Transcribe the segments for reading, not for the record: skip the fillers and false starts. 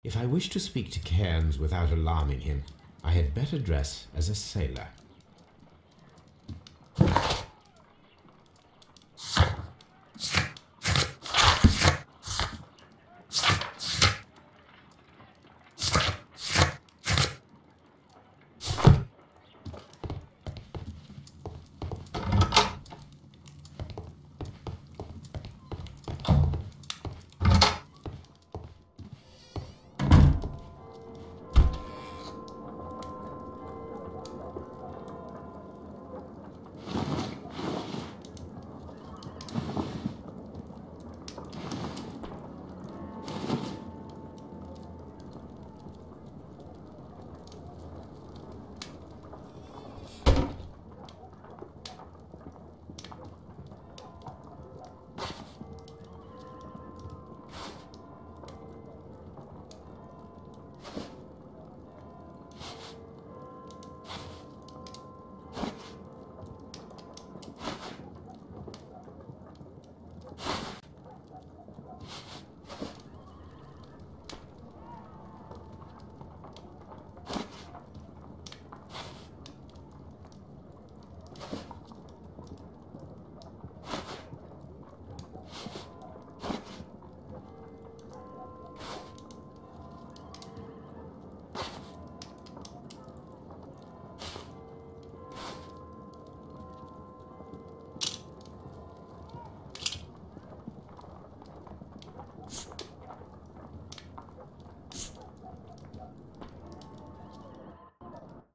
If I wish to speak to Cairns without alarming him, I had better dress as a sailor.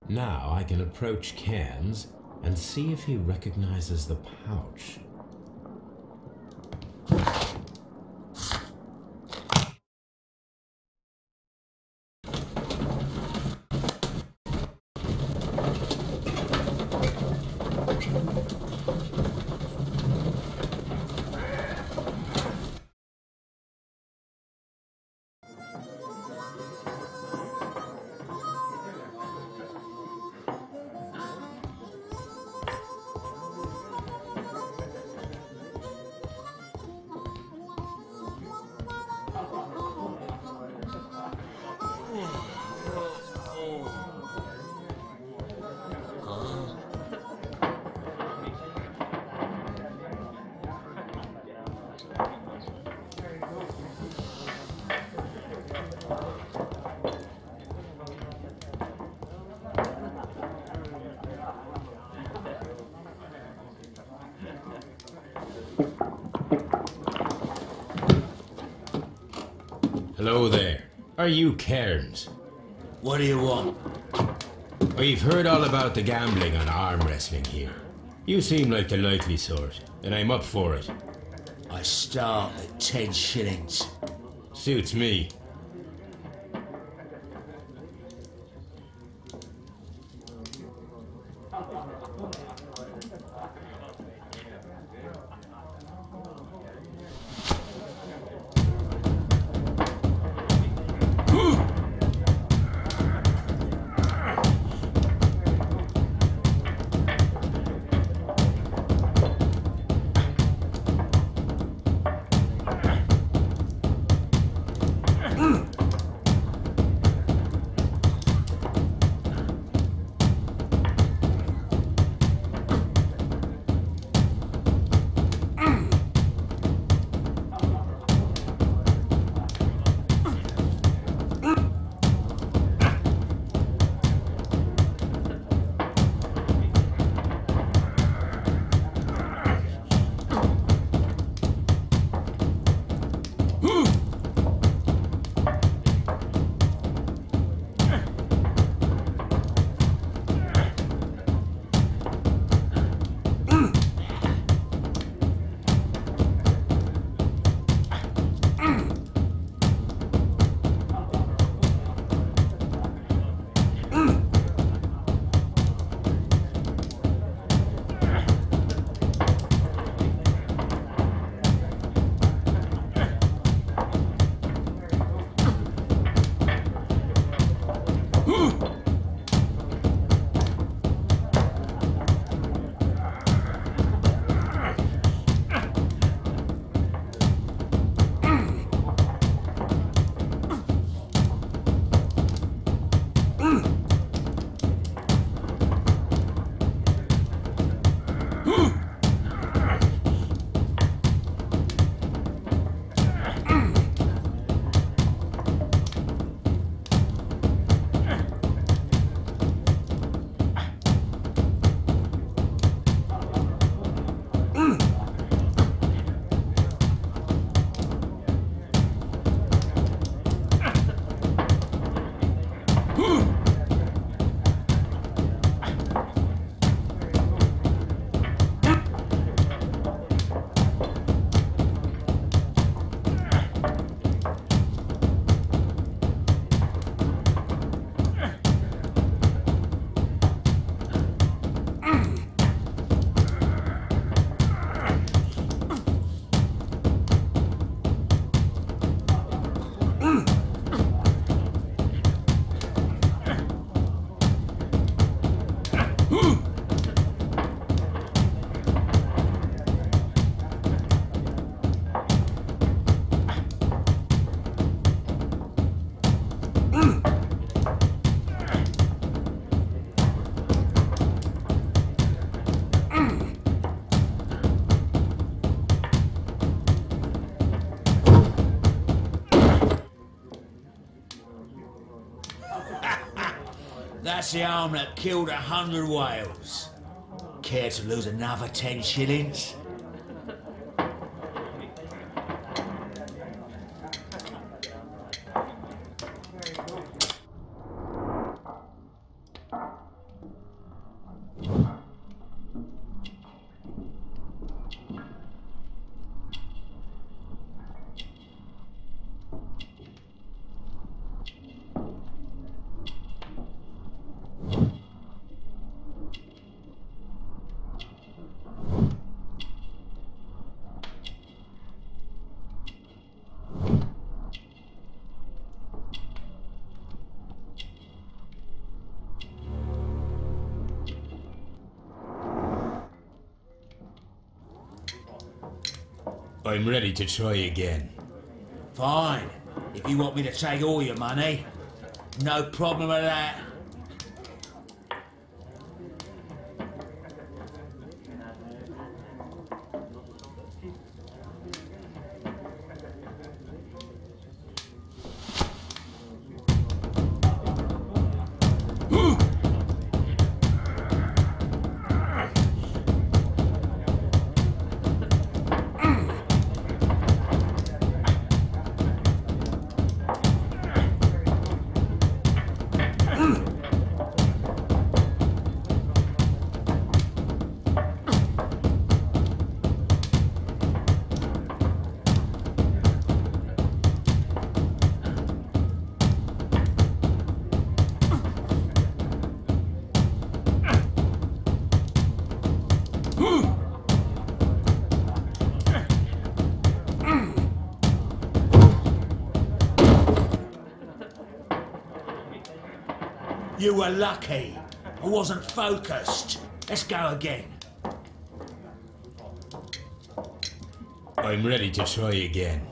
Now I can approach Cairns and see if he recognizes the pouch. Hello there. Are you Cairns? What do you want? We've heard all about the gambling on arm wrestling here. You seem like the likely sort, and I'm up for it. I start at 10 shillings. Suits me. That's the arm that killed 100 whales. Care to lose another 10 shillings? I'm ready to try again. Fine. If you want me to take all your money, no problem with that. You were lucky. I wasn't focused. Let's go again. I'm ready to try again.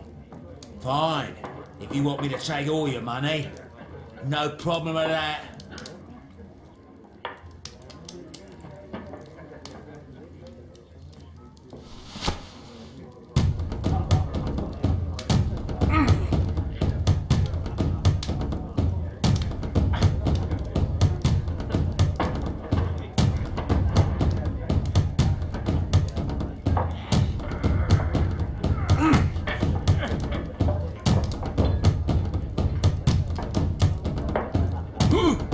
Fine. If you want me to take all your money, no problem with that. Ooh!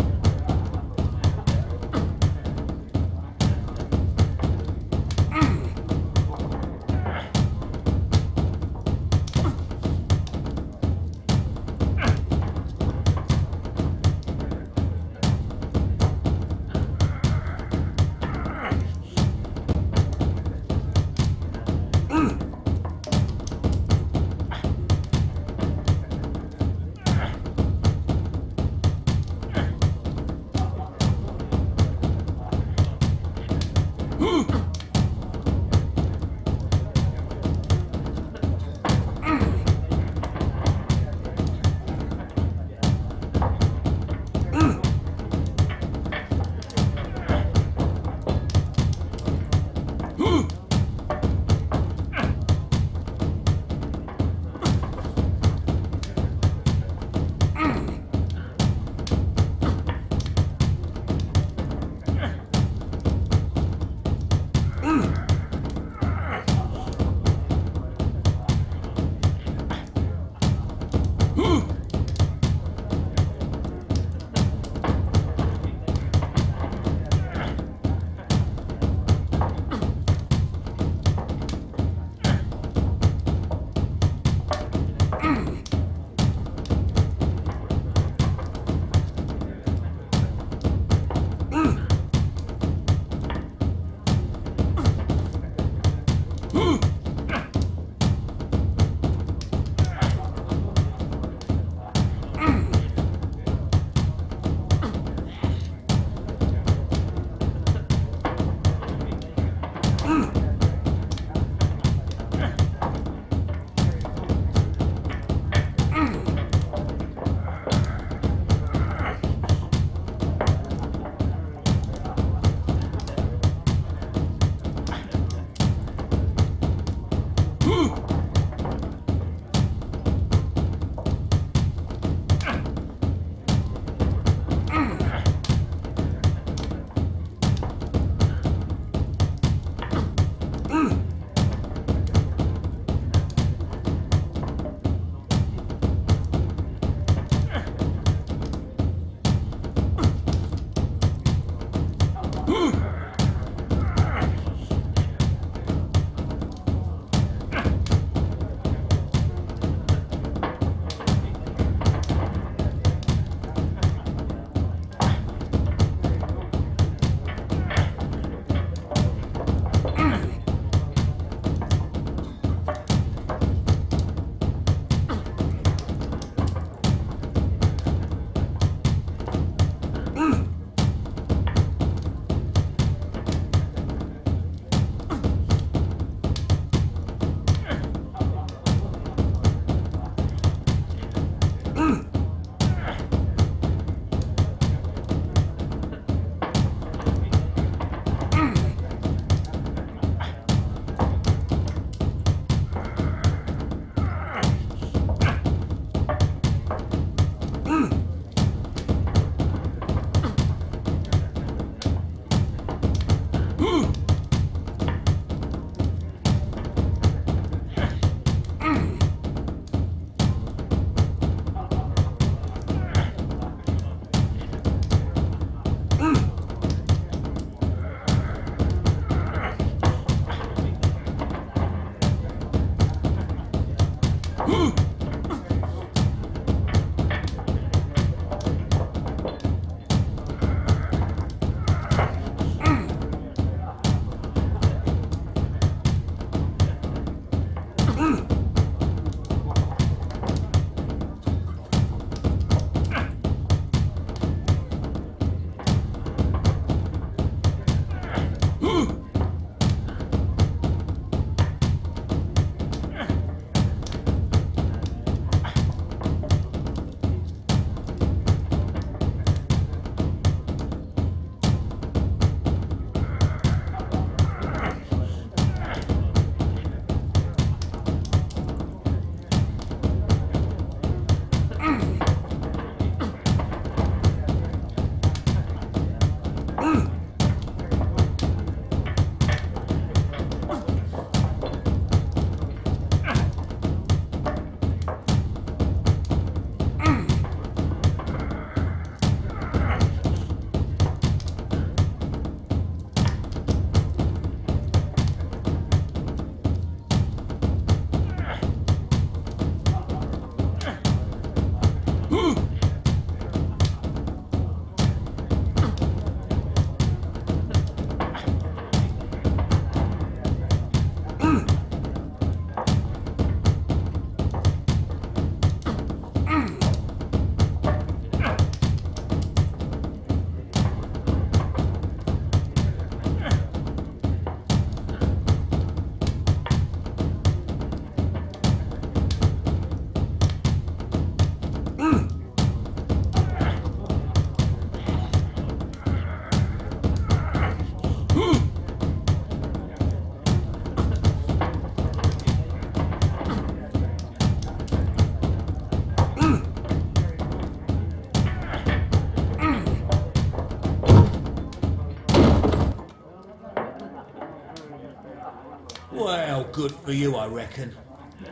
good for you, I reckon.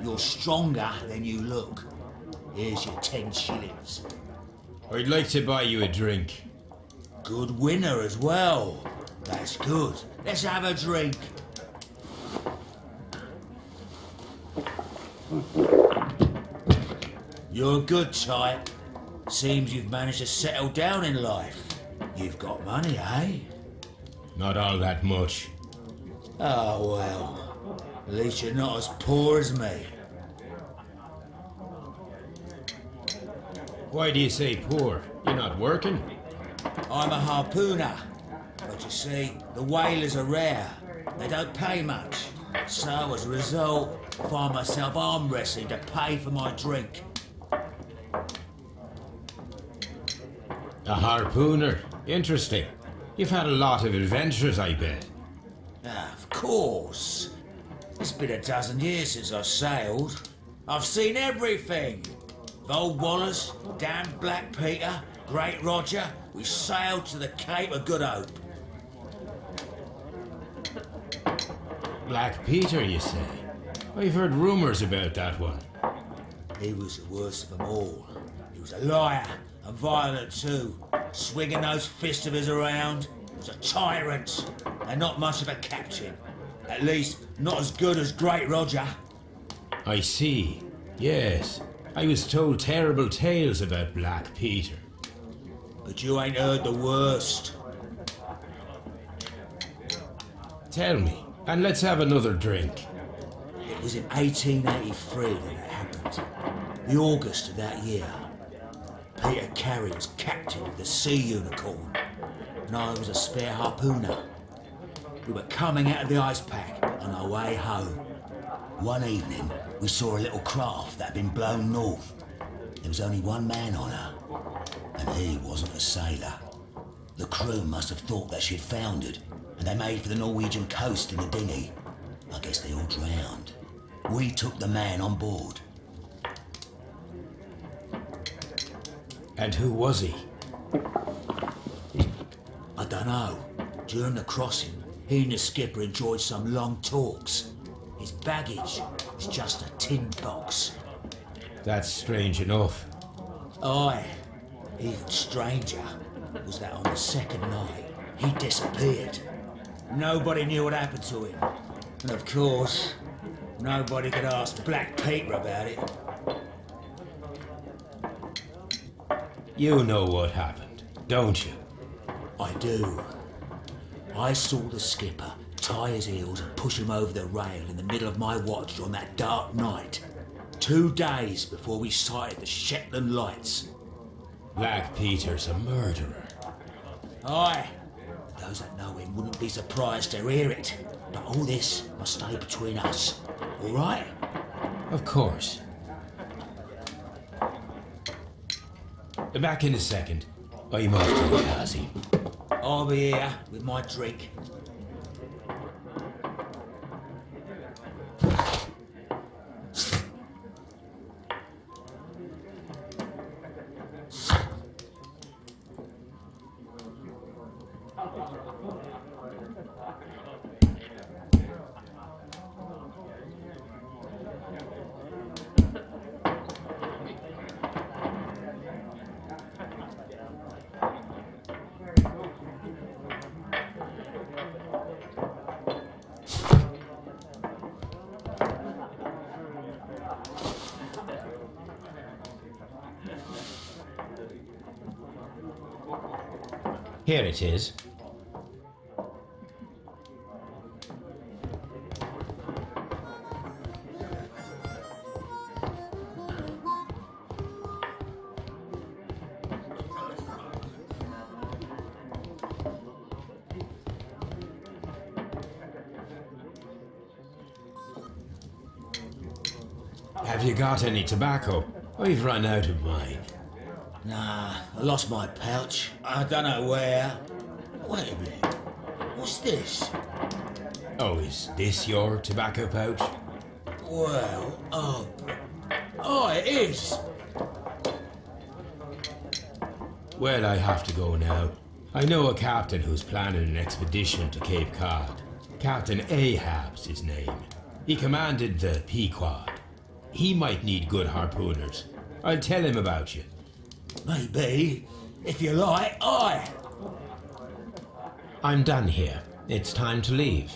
You're stronger than you look. Here's your 10 shillings. I'd like to buy you a drink. Good winner as well. That's good. Let's have a drink. You're a good type. Seems you've managed to settle down in life. You've got money, eh? Not all that much. Oh, well. At least you're not as poor as me. Why do you say poor? You're not working? I'm a harpooner. But you see, the whalers are rare. They don't pay much. So, as a result, I find myself arm wrestling to pay for my drink. A harpooner? Interesting. You've had a lot of adventures, I bet. Of course. It's been a dozen years since I sailed. I've seen everything. Old Wallace, damn Black Peter, Great Roger, we sailed to the Cape of Good Hope. Black Peter, you say? I've heard rumours about that one. He was the worst of them all. He was a liar, and violent too, swinging those fists of his around. He was a tyrant, and not much of a captain. At least, not as good as Great Roger. I see. Yes. I was told terrible tales about Black Peter. But you ain't heard the worst. Tell me, and let's have another drink. It was in 1883 that it happened. The August of that year. Peter Carey was captain of the Sea Unicorn, and I was a spare harpooner. We were coming out of the ice pack on our way home. One evening, we saw a little craft that had been blown north. There was only one man on her, and he wasn't a sailor. The crew must have thought that she'd foundered, and they made for the Norwegian coast in a dinghy. I guess they all drowned. We took the man on board. And who was he? I don't know. During the crossing, he and the skipper enjoyed some long talks. His baggage was just a tin box. That's strange enough. Aye. Even stranger was that on the second night, he disappeared. Nobody knew what happened to him. And of course, nobody could ask Black Peter about it. You know what happened, don't you? I do. I saw the skipper tie his heels and push him over the rail in the middle of my watch on that dark night. 2 days before we sighted the Shetland lights. Black Peter's a murderer. Aye. Those that know him wouldn't be surprised to hear it. But all this must stay between us. All right? Of course. Back in a second. I'm off to the Kazi. I'll be here with my drink. Here it is. Have you got any tobacco? I've run out of mine. Nah, I lost my pouch. I don't know where. Wait a minute. What's this? Oh, is this your tobacco pouch? Well, oh, it is. Well, I have to go now. I know a captain who's planning an expedition to Cape Cod. Captain Ahab's his name. He commanded the Pequod. He might need good harpooners. I'll tell him about you. Maybe. If you like, aye. I'm done here. It's time to leave.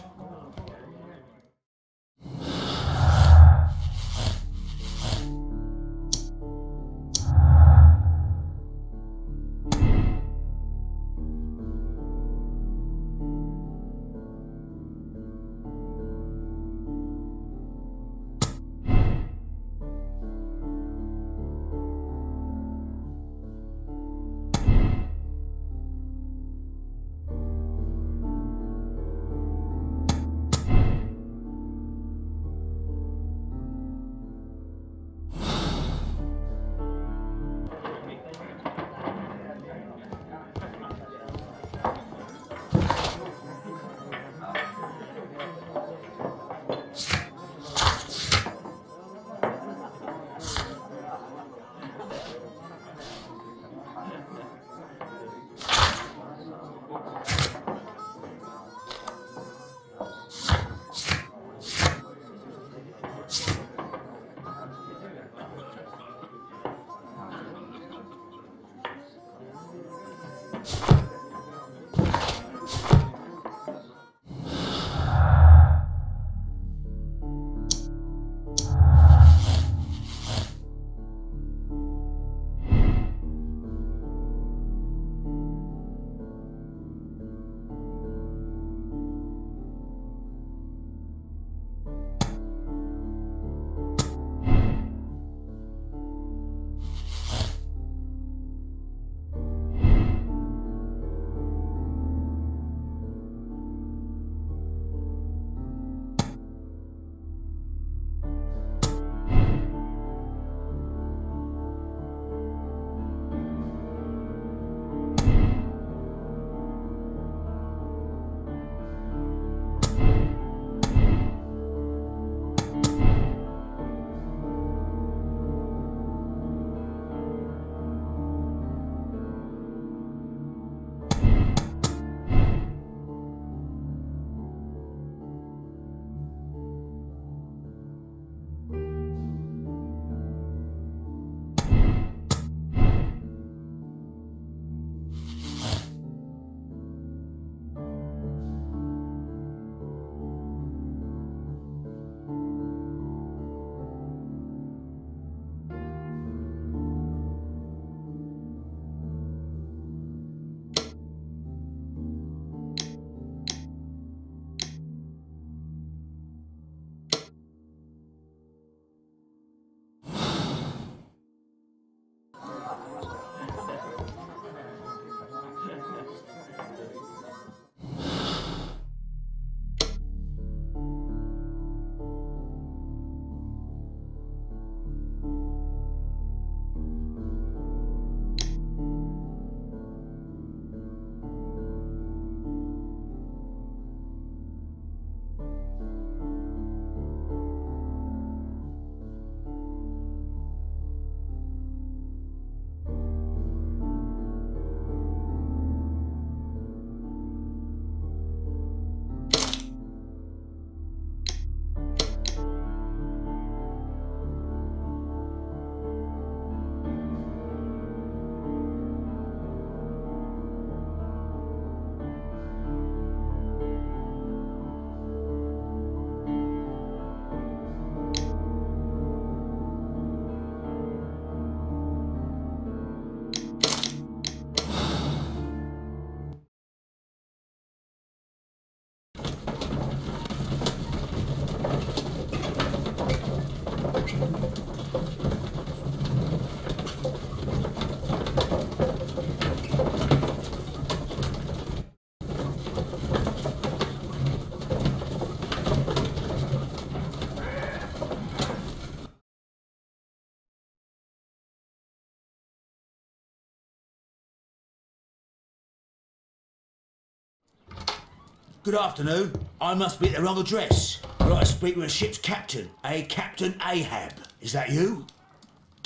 Good afternoon. I must be at the wrong address. I'd like to speak with a ship's captain, a Captain Ahab. Is that you?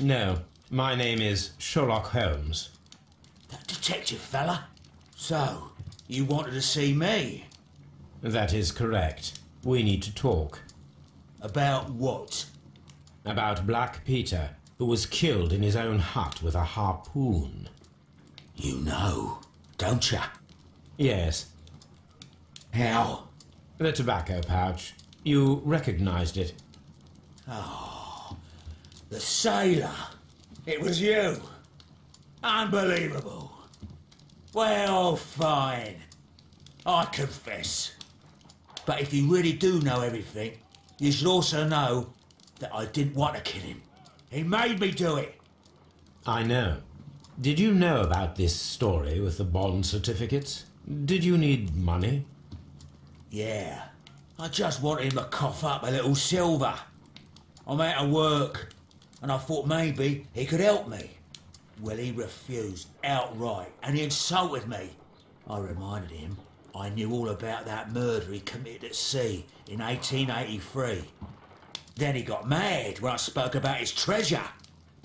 No, my name is Sherlock Holmes. That detective fella? So, you wanted to see me? That is correct. We need to talk. About what? About Black Peter, who was killed in his own hut with a harpoon. You know, don't ya? Yes. How? The tobacco pouch. You recognized it. Oh, the sailor. It was you. Unbelievable. Well, fine. I confess. But if you really do know everything, you should also know that I didn't want to kill him. He made me do it. I know. Did you know about this story with the bond certificates? Did you need money? Yeah. I just wanted him to cough up a little silver. I'm out of work, and I thought maybe he could help me. Well, he refused outright, and he insulted me. I reminded him I knew all about that murder he committed at sea in 1883. Then he got mad when I spoke about his treasure.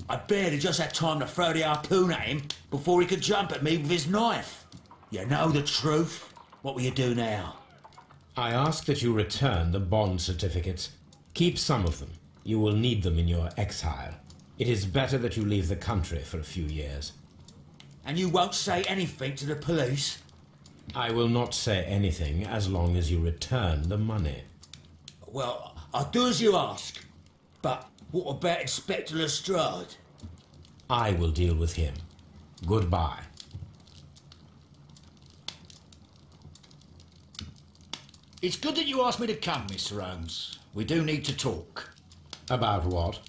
I barely just had time to throw the harpoon at him before he could jump at me with his knife. You know the truth. What will you do now? I ask that you return the bond certificates. Keep some of them. You will need them in your exile. It is better that you leave the country for a few years. And you won't say anything to the police? I will not say anything as long as you return the money. Well, I'll do as you ask. But what about Inspector Lestrade? I will deal with him. Goodbye. It's good that you asked me to come, Mr. Holmes. We do need to talk. About what?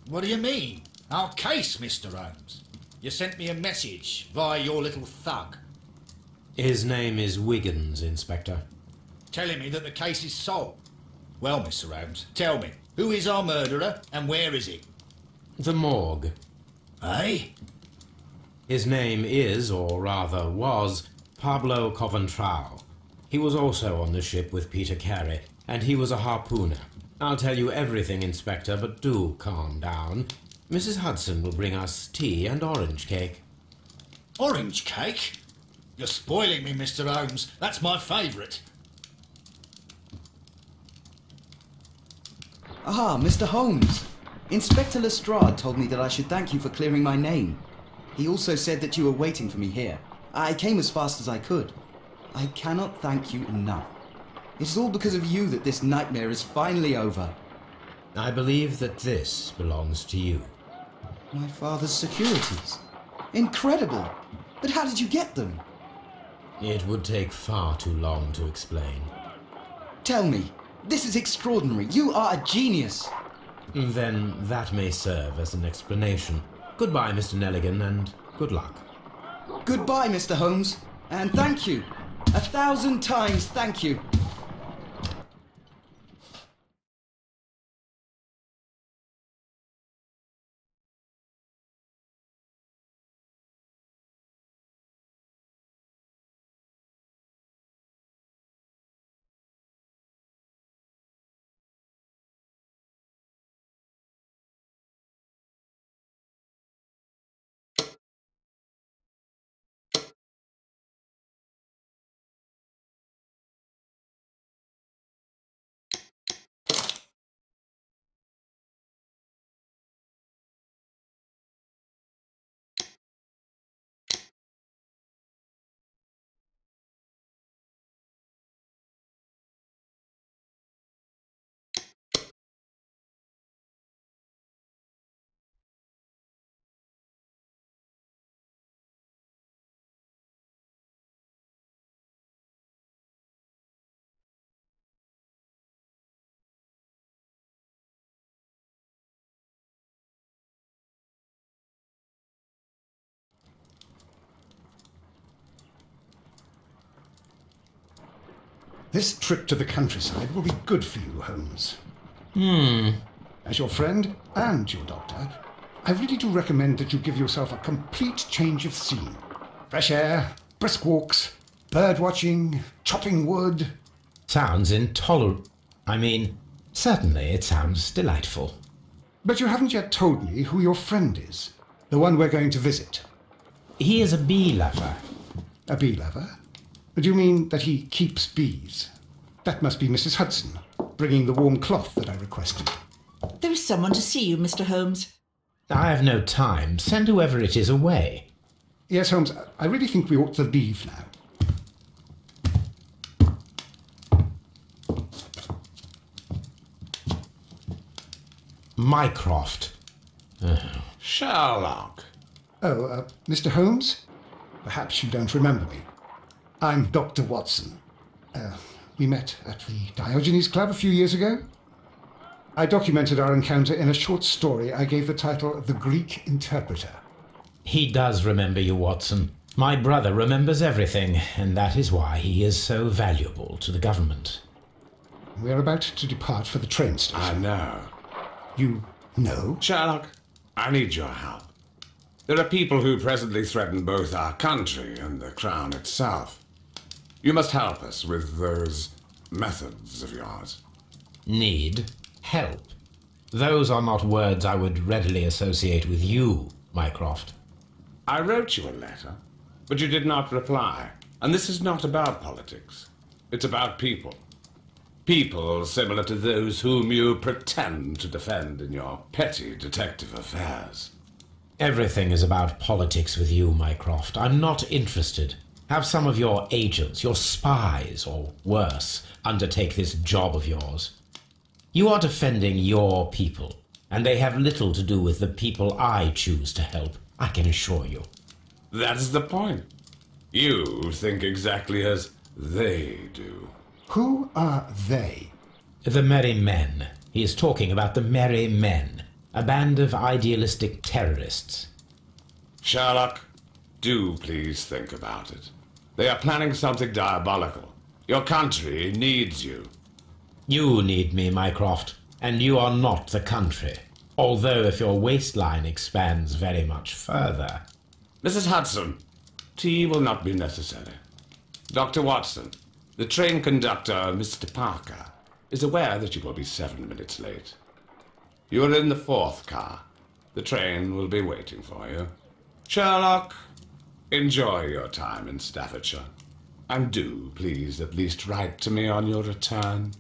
What do you mean? Our case, Mr. Holmes. You sent me a message via your little thug. His name is Wiggins, Inspector. Telling me that the case is solved. Well, Mr. Holmes, tell me, who is our murderer and where is he? The morgue. Eh? His name is, or rather was, Pablo Coventrao. He was also on the ship with Peter Carey, and he was a harpooner. I'll tell you everything, Inspector, but do calm down. Mrs. Hudson will bring us tea and orange cake. Orange cake? You're spoiling me, Mr. Holmes. That's my favourite. Ah, Mr. Holmes. Inspector Lestrade told me that I should thank you for clearing my name. He also said that you were waiting for me here. I came as fast as I could. I cannot thank you enough. It's all because of you that this nightmare is finally over. I believe that this belongs to you. My father's securities. Incredible! But how did you get them? It would take far too long to explain. Tell me. This is extraordinary. You are a genius. Then that may serve as an explanation. Goodbye, Mr. Nelligan, and good luck. Goodbye, Mr. Holmes. And thank you. 1,000 times thank you. This trip to the countryside will be good for you, Holmes. As your friend and your doctor, I really do recommend that you give yourself a complete change of scene. Fresh air, brisk walks, bird watching, chopping wood. Sounds intolerable. Certainly it sounds delightful. But you haven't yet told me who your friend is, the one we're going to visit. He is a bee lover. A bee lover? Do you mean that he keeps bees? That must be Mrs. Hudson. bringing the warm cloth that I requested. There is someone to see you, Mr. Holmes. I have no time. Send whoever it is away. Yes, Holmes, I really think we ought to leave now. Mycroft. Sherlock. Oh, Mr. Holmes? Perhaps you don't remember me. I'm Dr. Watson. We met at the Diogenes Club a few years ago. I documented our encounter in a short story I gave the title The Greek Interpreter. He does remember you, Watson. My brother remembers everything, and that is why he is so valuable to the government. We're about to depart for the train I station. know. You know? Sherlock, I need your help. There are people who presently threaten both our country and the Crown itself. You must help us with those methods of yours. Need help. Those are not words I would readily associate with you, Mycroft. I wrote you a letter, but you did not reply. And this is not about politics. It's about people. People similar to those whom you pretend to defend in your petty detective affairs. Everything is about politics with you, Mycroft. I'm not interested. Have some of your agents, your spies, or worse, undertake this job of yours. You are defending your people, and they have little to do with the people I choose to help, I can assure you. That's the point. You think exactly as they do. Who are they? The Merry Men. He is talking about the Merry Men, a band of idealistic terrorists. Sherlock, do please think about it. They are planning something diabolical. Your country needs you. You need me, Mycroft, and you are not the country. Although if your waistline expands very much further. Mrs. Hudson, tea will not be necessary. Dr. Watson, the train conductor, Mr. Parker, is aware that you will be 7 minutes late. You are in the 4th car. The train will be waiting for you. Sherlock, enjoy your time in Staffordshire. And do, please, at least write to me on your return.